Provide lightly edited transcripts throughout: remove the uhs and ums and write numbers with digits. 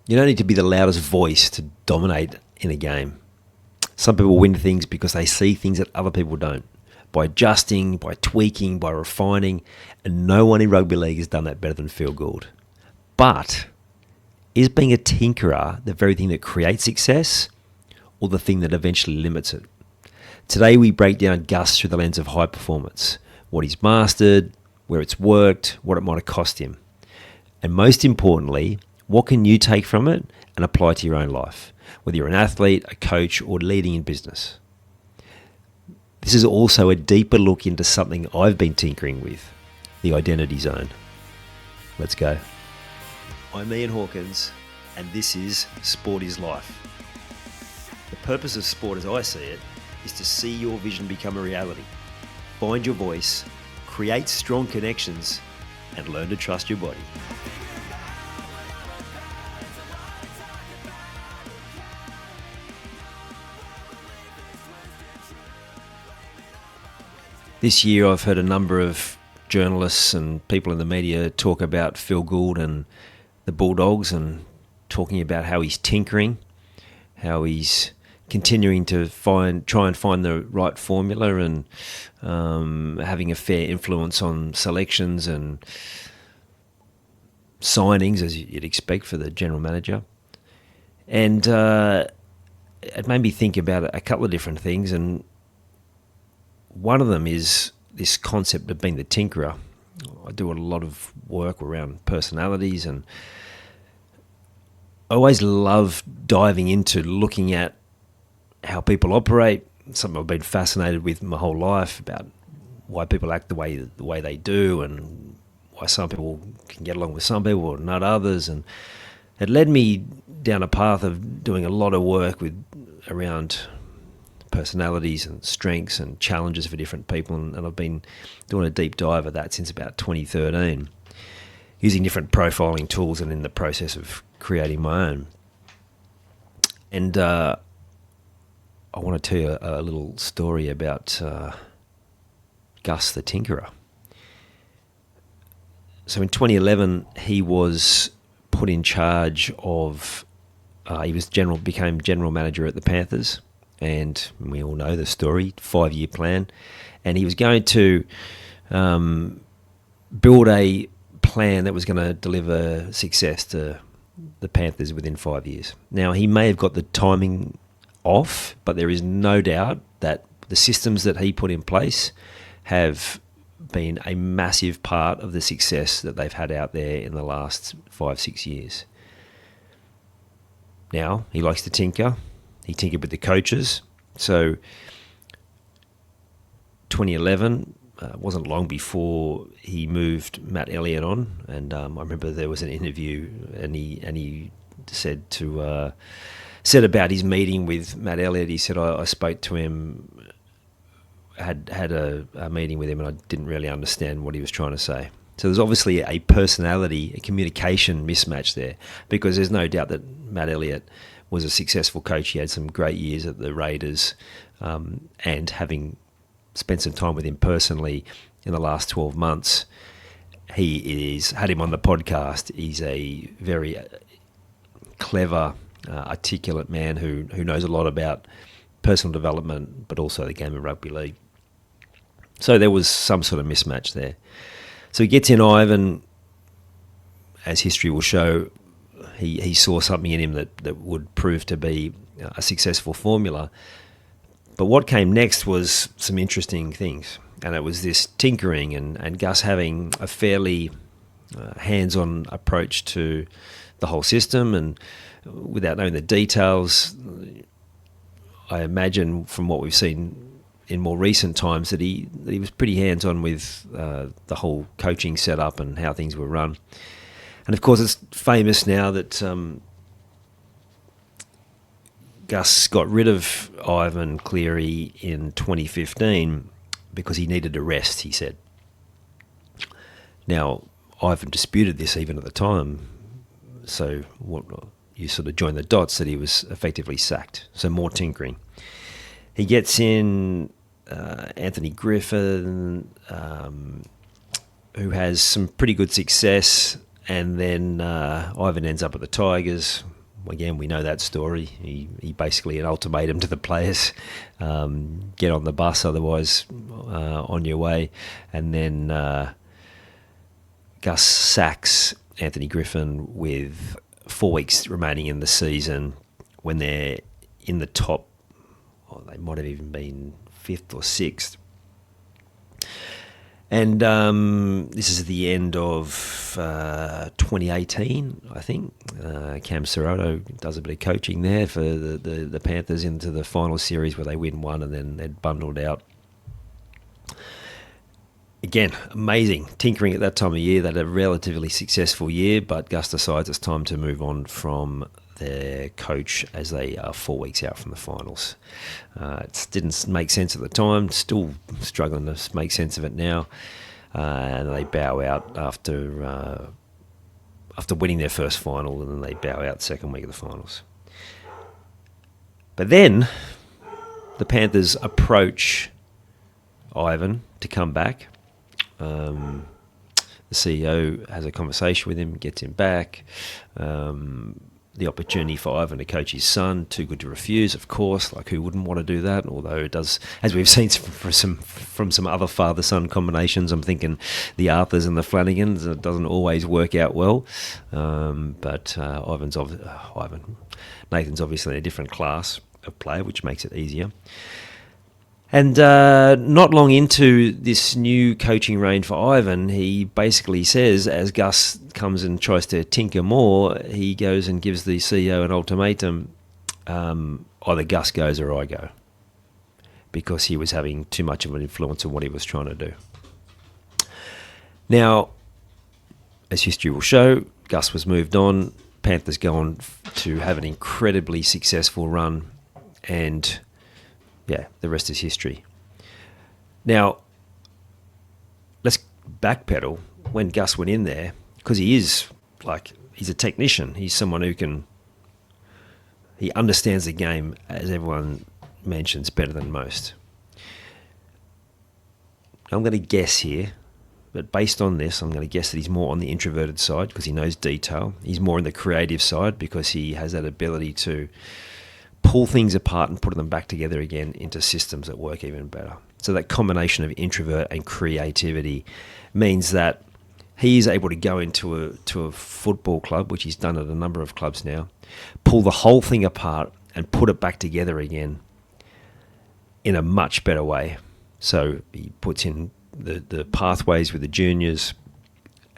You don't need to be the loudest voice to dominate in a game. Some people win things because they see things that other people don't. By adjusting, by tweaking, by refining. And no one in rugby league has done that better than Phil Gould. But is being a tinkerer the very thing that creates success or the thing that eventually limits it? Today we break down Gus through the lens of high performance, what he's mastered, where it's worked, what it might have cost him. And most importantly, what can you take from it and apply to your own life, whether you're an athlete, a coach, or leading in business? This is also a deeper look into something I've been tinkering with, the identity zone. Let's go. I'm Ian Hawkins, and this is Sport is Life. The purpose of sport as I see it is to see your vision become a reality, find your voice, create strong connections, and learn to trust your body. This year I've heard a number of journalists and people in the media talk about Phil Gould and the Bulldogs and talking about how he's tinkering, how he's continuing to try and find the right formula and having a fair influence on selections and signings, as you'd expect for the general manager. And it made me think about a couple of different things, and one of them is this concept of being the tinkerer. I do a lot of work around personalities, and I always love diving into looking at how people operate. Something I've been fascinated with my whole life, about why people act the way they do, and why some people can get along with some people or not others. And it led me down a path of doing a lot of work around personalities and strengths and challenges for different people, and I've been doing a deep dive of that since about 2013, using different profiling tools and in the process of creating my own. And I want to tell you a little story about Gus the Tinkerer. So in 2011, he was put in charge of, became general manager at the Panthers. And we all know the story, 5-year plan. And he was going to build a plan that was going to deliver success to the Panthers within 5 years. Now, he may have got the timing off, but there is no doubt that the systems that he put in place have been a massive part of the success that they've had out there in the last 5-6 years. Now, he likes to tinker. He tinkered with the coaches. So 2011 wasn't long before he moved Matt Elliott on, and I remember there was an interview, and he said about his meeting with Matt Elliott. He said, I spoke to him, had a meeting with him, and I didn't really understand what he was trying to say. So there's obviously a personality, a communication mismatch there, because there's no doubt that Matt Elliott was a successful coach. He had some great years at the Raiders, and having spent some time with him personally in the last 12 months, had him on the podcast. He's a very clever, articulate man who knows a lot about personal development, but also the game of rugby league. So there was some sort of mismatch there. So he gets in Ivan, as history will show. He saw something in him that would prove to be a successful formula. But what came next was some interesting things. And it was this tinkering and Gus having a fairly hands-on approach to the whole system. And without knowing the details, I imagine from what we've seen in more recent times that he was pretty hands-on with the whole coaching setup and how things were run. And of course, it's famous now that Gus got rid of Ivan Cleary in 2015 because he needed a rest, he said. Now, Ivan disputed this even at the time, so you sort of join the dots that he was effectively sacked. So more tinkering. He gets in Anthony Griffin, who has some pretty good success. And then Ivan ends up at the Tigers, Again, we know that story. He basically an ultimatum to the players: get on the bus, otherwise on your way. And then Gus sacks Anthony Griffin with 4 weeks remaining in the season, when they're in the top. They might have even been 5th or 6th. And this is the end of 2018, I think. Cam Serrato does a bit of coaching there for the Panthers into the final series, where they win one and then they're bundled out. Again, amazing. Tinkering at that time of year. They had a relatively successful year, but Gus decides it's time to move on from their coach as they are 4 weeks out from the finals. It didn't make sense at the time, still struggling to make sense of it now. And they bow out after winning their first final, and then they bow out second week of the finals. But then the Panthers approach Ivan to come back. The CEO has a conversation with him, gets him back. The opportunity for Ivan to coach his son, too good to refuse, of course. Like, who wouldn't want to do that? Although it does, as we've seen from some other father-son combinations, I'm thinking the Arthurs and the Flanagans, it doesn't always work out well. But Nathan's obviously in a different class of player, which makes it easier. And not long into this new coaching reign for Ivan, he basically says, as Gus comes and tries to tinker more, he goes and gives the CEO an ultimatum: either Gus goes or I go, because he was having too much of an influence on what he was trying to do. Now, as history will show, Gus was moved on. Panthers go on to have an incredibly successful run, and the rest is history. Now, let's backpedal. When Gus went in there, because he's a technician. He's someone he understands the game, as everyone mentions, better than most. I'm going to guess here, but based on this, I'm going to guess that he's more on the introverted side because he knows detail. He's more on the creative side because he has that ability to pull things apart and put them back together again into systems that work even better. So that combination of introvert and creativity means that he is able to go into a football club, which he's done at a number of clubs now, pull the whole thing apart and put it back together again in a much better way. So he puts in the pathways with the juniors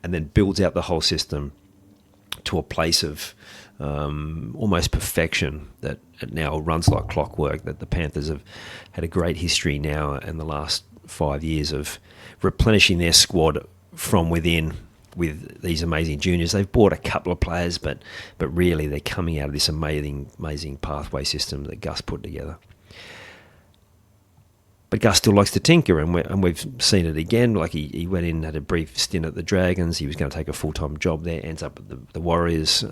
and then builds out the whole system to a place of almost perfection that it now runs like clockwork, that the Panthers have had a great history now in the last 5 years of replenishing their squad from within with these amazing juniors. They've bought a couple of players, but really they're coming out of this amazing pathway system that Gus put together. But Gus still likes to tinker, and we've seen it again. Like he went in, had a brief stint at the Dragons. He was going to take a full-time job there, ends up at the Warriors.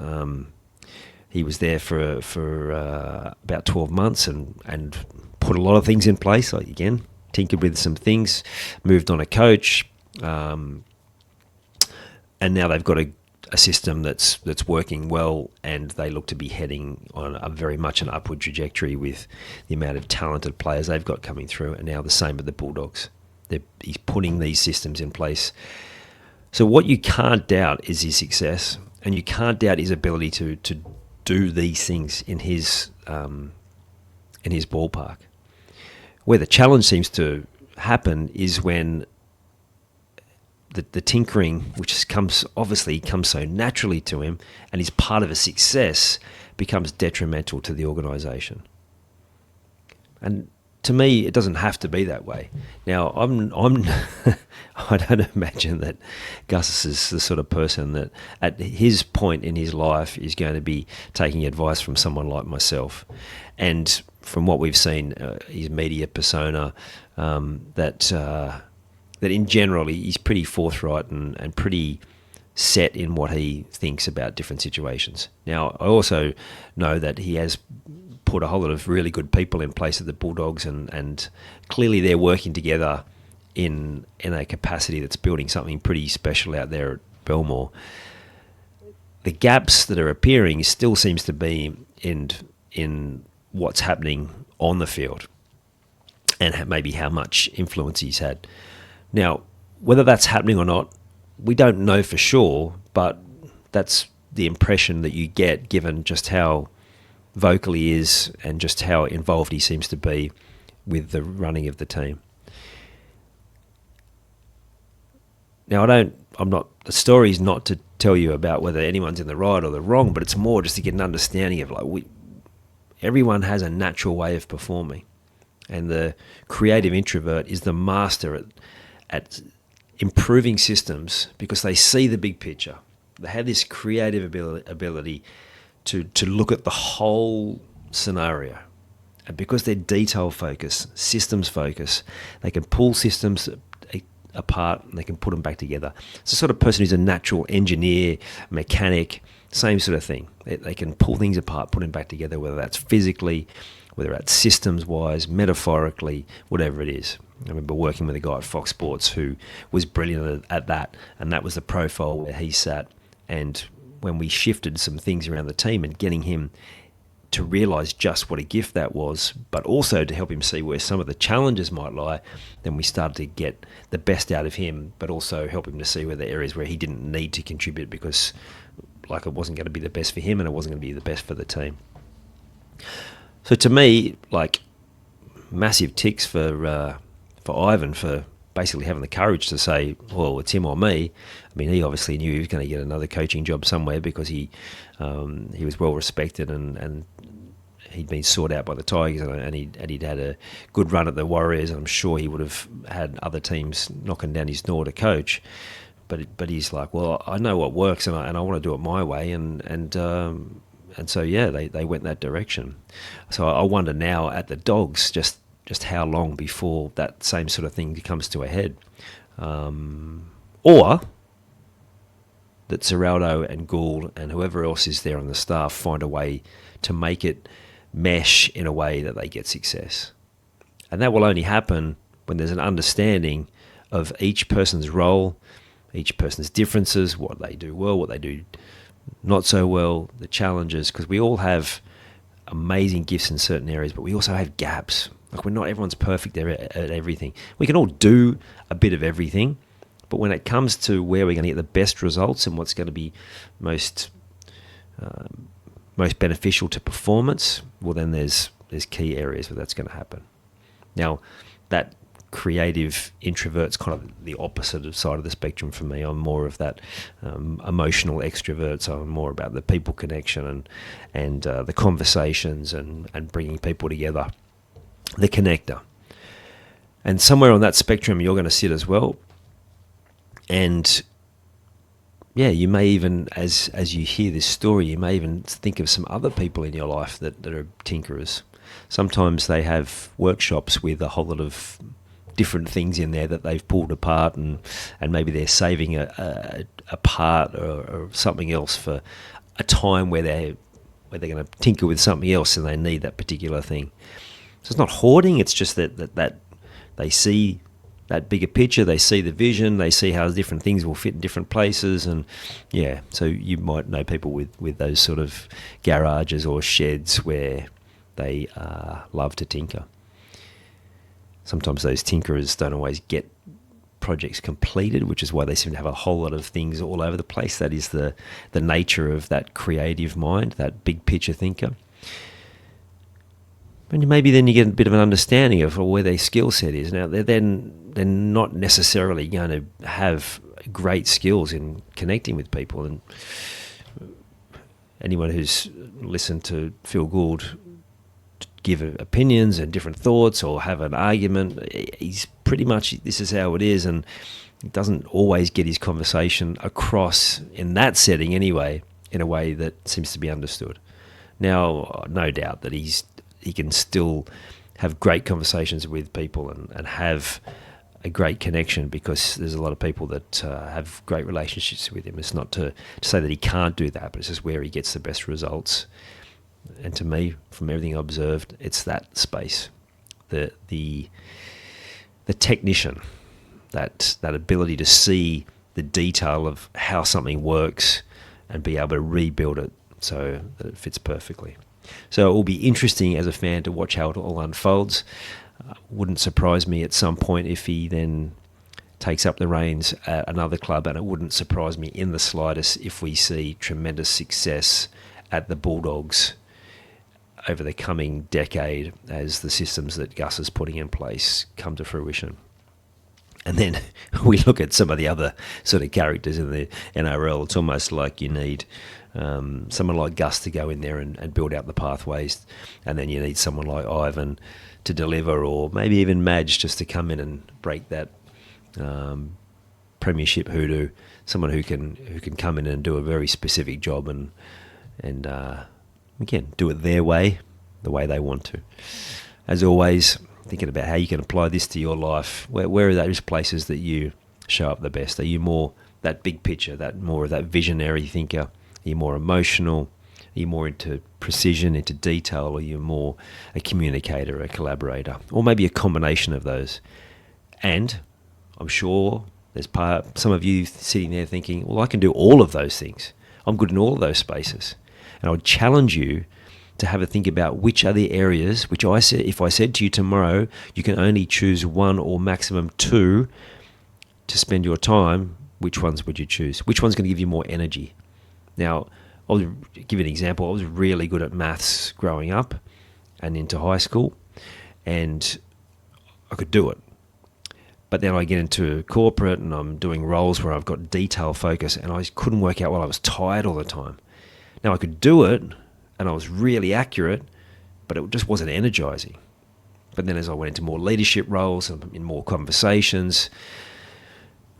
He was there for about 12 months and put a lot of things in place. Like, again, tinkered with some things, moved on a coach, and now they've got a system that's working well, and they look to be heading on a very much an upward trajectory with the amount of talented players they've got coming through, and now the same with the Bulldogs. He's putting these systems in place. So what you can't doubt is his success, and you can't doubt his ability to do these things in his ballpark. Where the challenge seems to happen is when the tinkering, which comes so naturally to him and is part of a success, becomes detrimental to the organisation. And to me, it doesn't have to be that way. Now, I don't imagine that Gus is the sort of person that at his point in his life is going to be taking advice from someone like myself. And from what we've seen, his media persona, that in general he's pretty forthright and pretty set in what he thinks about different situations. Now, I also know that he has put a whole lot of really good people in place at the Bulldogs, and clearly they're working together in a capacity that's building something pretty special out there at Belmore. the gaps that are appearing still seems to be in what's happening on the field and maybe how much influence he's had. Now, whether that's happening or not, we don't know for sure, but that's the impression that you get given just how vocal he is and just how involved he seems to be with the running of the team. Now, the story's not to tell you about whether anyone's in the right or the wrong, but it's more just to get an understanding of everyone has a natural way of performing. And the creative introvert is the master at improving systems because they see the big picture. They have this creative ability to look at the whole scenario. And because they're detail focused, systems focused, they can pull systems apart and they can put them back together. It's the sort of person who's a natural engineer, mechanic, same sort of thing. They can pull things apart, put them back together, whether that's physically, whether that's systems-wise, metaphorically, whatever it is. I remember working with a guy at Fox Sports who was brilliant at that, and that was the profile where he sat. And when we shifted some things around the team and getting him to realise just what a gift that was, but also to help him see where some of the challenges might lie, then we started to get the best out of him, but also help him to see where the areas where he didn't need to contribute because it wasn't going to be the best for him and it wasn't going to be the best for the team. So to me, massive ticks for Ivan for basically having the courage to say, well, it's him or me. I mean, he obviously knew he was going to get another coaching job somewhere because he was well respected and he'd been sought out by the Tigers and he'd had a good run at the Warriors. I'm sure he would have had other teams knocking down his door to coach. But he's like, well, I know what works and I want to do it my way and so yeah, they went that direction. So I wonder now at the Dogs just how long before that same sort of thing comes to a head, or that Serraldo and Gould and whoever else is there on the staff find a way to make it mesh in a way that they get success, and that will only happen when there's an understanding of each person's role, each person's differences, what they do well, what they do not so well, the challenges, because we all have amazing gifts in certain areas, but we also have gaps. Everyone's perfect at everything. We can all do a bit of everything, but when it comes to where we're going to get the best results and what's going to be most beneficial to performance, well, then there's key areas where that's going to happen. Now, that creative introvert's kind of the opposite side of the spectrum for me. I'm more of that emotional extrovert, so I'm more about the people connection and the conversations and bringing people together, the connector. And somewhere on that spectrum you're going to sit as well. And yeah, you may even, as you hear this story, you may even think of some other people in your life that are tinkerers. Sometimes they have workshops with a whole lot of different things in there that they've pulled apart and maybe they're saving a part or something else for a time where they're going to tinker with something else and they need that particular thing. So it's not hoarding, it's just that they see that bigger picture, they see the vision, they see how different things will fit in different places, and yeah, so you might know people with those sort of garages or sheds where they love to tinker. Sometimes those tinkerers don't always get projects completed, which is why they seem to have a whole lot of things all over the place. That is the nature of that creative mind, that big picture thinker. And maybe then you get a bit of an understanding of where their skill set is. Now, they're not necessarily going to have great skills in connecting with people. And anyone who's listened to Phil Gould give opinions and different thoughts or have an argument, he's pretty much, this is how it is, and he doesn't always get his conversation across in that setting anyway, in a way that seems to be understood. Now, no doubt that he can still have great conversations with people and have a great connection, because there's a lot of people that have great relationships with him. It's not to say that he can't do that, but it's just where he gets the best results. And to me, from everything I observed, it's that space, the technician, that ability to see the detail of how something works and be able to rebuild it so that it fits perfectly. So it will be interesting as a fan to watch how it all unfolds. Wouldn't surprise me at some point if he then takes up the reins at another club, and it wouldn't surprise me in the slightest if we see tremendous success at the Bulldogs over the coming decade as the systems that Gus is putting in place come to fruition. And then we look at some of the other sort of characters in the NRL. It's almost like you need someone like Gus to go in there and build out the pathways, and then you need someone like Ivan to deliver, or maybe even Madge just to come in and break that premiership hoodoo. Someone who can come in and do a very specific job and again do it their way, the way they want to. As always, thinking about how you can apply this to your life. Where are those places that you show up the best? Are you more that big picture, that more of that visionary thinker? Are you more emotional? Are you more into precision, into detail? Or are you more a communicator, a collaborator? Or maybe a combination of those? And I'm sure there's some of you sitting there thinking, well, I can do all of those things. I'm good in all of those spaces. And I would challenge you to have a think about which are the areas which if I said to you tomorrow, you can only choose one or maximum two to spend your time, which ones would you choose? Which one's going to give you more energy? Now, I'll give you an example. I was really good at maths growing up and into high school, and I could do it. But then I get into corporate and I'm doing roles where I've got detail focus, and I couldn't work out while I was tired all the time. Now I could do it, and I was really accurate, but it just wasn't energizing. But then as I went into more leadership roles and in more conversations,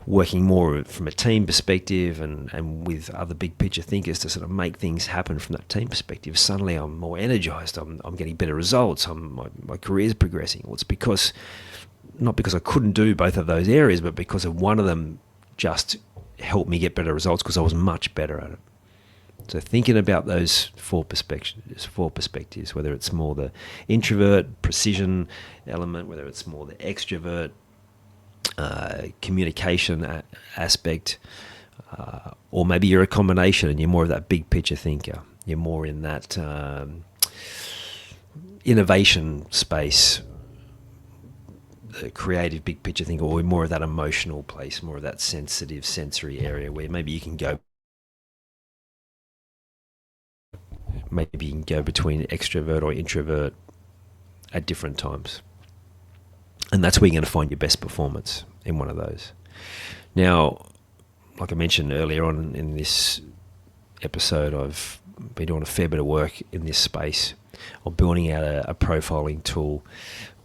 working more from a team perspective and with other big picture thinkers to sort of make things happen from that team perspective, suddenly I'm more energized. I'm getting better results. My career's progressing. Well, it's not because I couldn't do both of those areas, but because of one of them just helped me get better results because I was much better at it. So thinking about those four perspectives, whether it's more the introvert, precision element, whether it's more the extrovert, communication aspect, or maybe you're a combination and you're more of that big picture thinker. You're more in that innovation space, the creative big picture thinker, or more of that emotional place, more of that sensitive sensory area where maybe you can go between extrovert or introvert at different times. And that's where you're going to find your best performance, in one of those. Now, like I mentioned earlier on in this episode, I've been doing a fair bit of work in this space of building out a profiling tool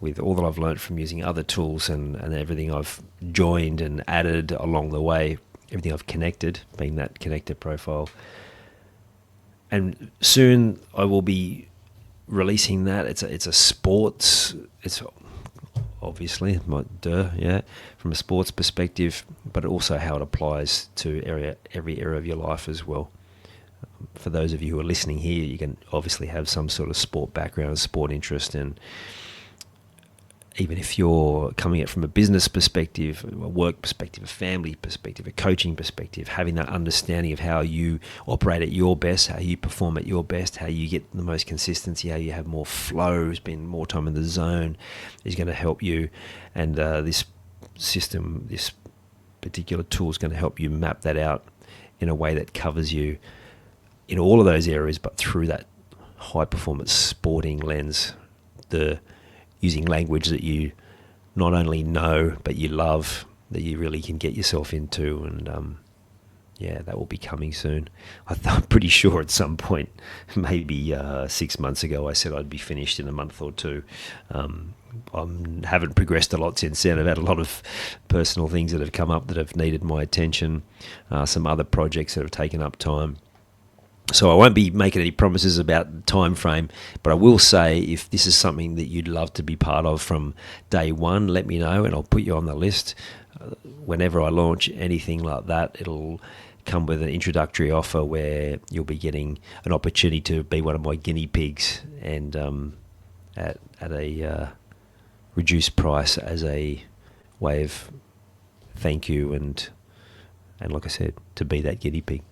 with all that I've learned from using other tools and everything I've joined and added along the way, everything I've connected, being that connected profile. And soon I will be releasing that. It's a sports. It's obviously from a sports perspective, but also how it applies to every area of your life as well. For those of you who are listening here, you can obviously have some sort of sport background, sport interest, and even if you're coming at it from a business perspective, a work perspective, a family perspective, a coaching perspective, having that understanding of how you operate at your best, how you perform at your best, how you get the most consistency, how you have more flow, spend more time in the zone, is going to help you. And this system, this particular tool is going to help you map that out in a way that covers you in all of those areas, but through that high performance sporting lens, using language that you not only know, but you love, that you really can get yourself into. And that will be coming soon. I'm pretty sure at some point, maybe 6 months ago, I said I'd be finished in a month or two. I haven't progressed a lot since then. I've had a lot of personal things that have come up that have needed my attention, some other projects that have taken up time. So I won't be making any promises about the time frame, but I will say if this is something that you'd love to be part of from day one, let me know and I'll put you on the list. Whenever I launch anything like that, it'll come with an introductory offer where you'll be getting an opportunity to be one of my guinea pigs, and at a reduced price as a way of thank you and like I said, to be that guinea pig.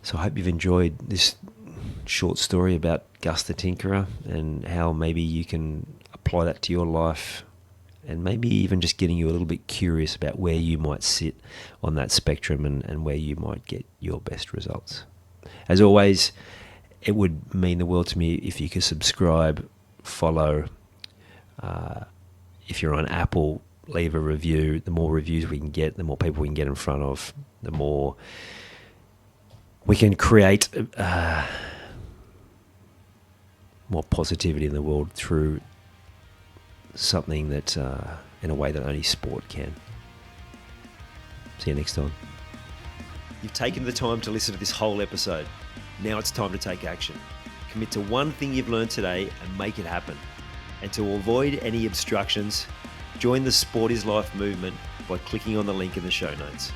So I hope you've enjoyed this short story about Gus the Tinkerer and how maybe you can apply that to your life, and maybe even just getting you a little bit curious about where you might sit on that spectrum and where you might get your best results. As always, it would mean the world to me if you could subscribe, follow. If you're on Apple, leave a review. The more reviews we can get, the more people we can get in front of, the more we can create more positivity in the world through something that, in a way that only sport can. See you next time. You've taken the time to listen to this whole episode. Now it's time to take action. Commit to one thing you've learned today and make it happen. And to avoid any obstructions, join the Sport is Life movement by clicking on the link in the show notes.